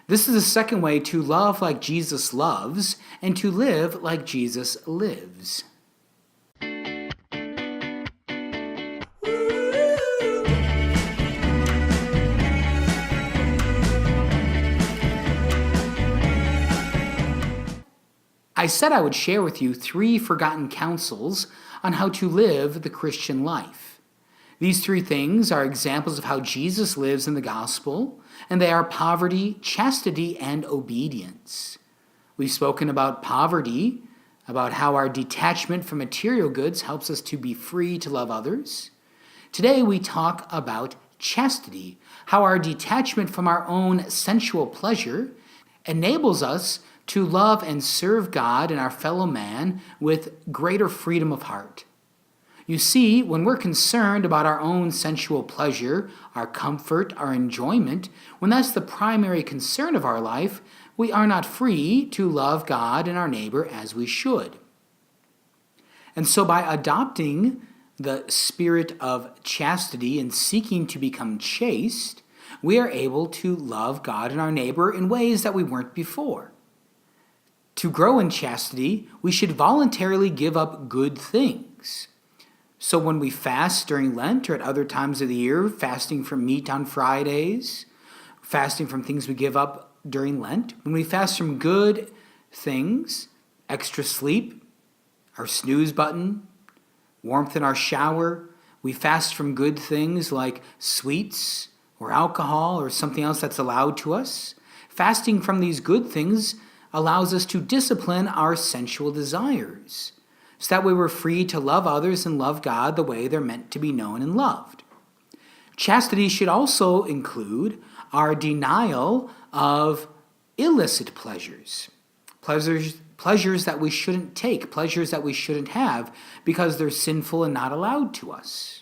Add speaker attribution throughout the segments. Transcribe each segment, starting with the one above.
Speaker 1: This is the second way to love like Jesus loves and to live like Jesus lives. I said I would share with you 3 forgotten counsels on how to live the Christian life. These 3 things are examples of how Jesus lives in the gospel, and they are poverty, chastity, and obedience. We've spoken about poverty, about how our detachment from material goods helps us to be free to love others. Today we talk about chastity, how our detachment from our own sensual pleasure enables us to love and serve God and our fellow man with greater freedom of heart. You see, when we're concerned about our own sensual pleasure, our comfort, our enjoyment, when that's the primary concern of our life, we are not free to love God and our neighbor as we should. And so by adopting the spirit of chastity and seeking to become chaste, we are able to love God and our neighbor in ways that we weren't before. To grow in chastity, we should voluntarily give up good things. So when we fast during Lent or at other times of the year, fasting from meat on Fridays, fasting from things we give up during Lent, when we fast from good things, extra sleep, our snooze button, warmth in our shower, we fast from good things like sweets or alcohol or something else that's allowed to us. Fasting from these good things allows us to discipline our sensual desires, so that way we're free to love others and love God the way they're meant to be known and loved. Chastity should also include our denial of illicit pleasures that we shouldn't take, pleasures that we shouldn't have because they're sinful and not allowed to us.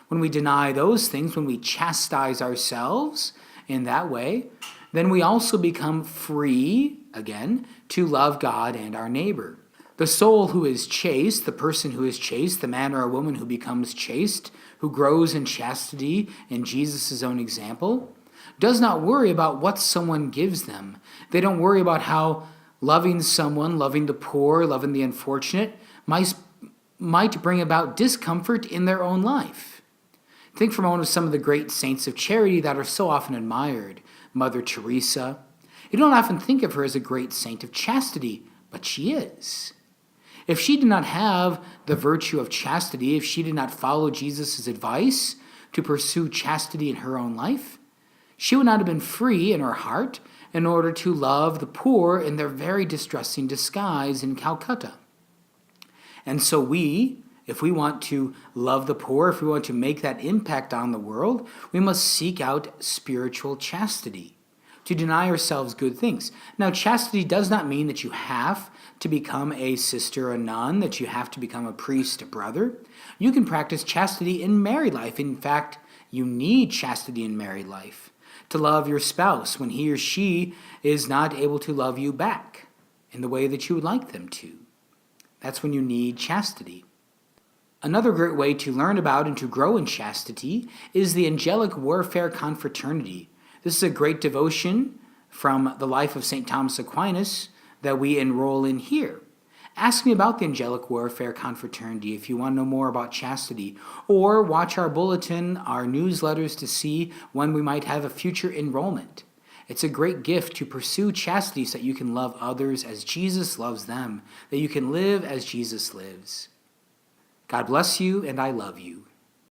Speaker 1: When we deny those things, when we chastise ourselves in that way, then we also become free, again, to love God and our neighbor. The soul who is chaste, the person who is chaste, the man or a woman who becomes chaste, who grows in chastity in Jesus' own example, does not worry about what someone gives them. They don't worry about how loving someone, loving the poor, loving the unfortunate, might bring about discomfort in their own life. Think for a moment of some of the great saints of charity that are so often admired. Mother Teresa. You don't often think of her as a great saint of chastity, but she is. If she did not have the virtue of chastity, if she did not follow Jesus' advice to pursue chastity in her own life, she would not have been free in her heart in order to love the poor in their very distressing disguise in Calcutta. And so if we want to love the poor, if we want to make that impact on the world, we must seek out spiritual chastity, to deny ourselves good things. Now, chastity does not mean that you have to become a sister, a nun, that you have to become a priest, a brother. You can practice chastity in married life. In fact, you need chastity in married life to love your spouse when he or she is not able to love you back in the way that you would like them to. That's when you need chastity. Another great way to learn about and to grow in chastity is the Angelic Warfare Confraternity. This is a great devotion from the life of St. Thomas Aquinas that we enroll in here. Ask me about the Angelic Warfare Confraternity if you want to know more about chastity, or watch our bulletin, our newsletters to see when we might have a future enrollment. It's a great gift to pursue chastity so that you can love others as Jesus loves them, that you can live as Jesus lives. God bless you, and I love you.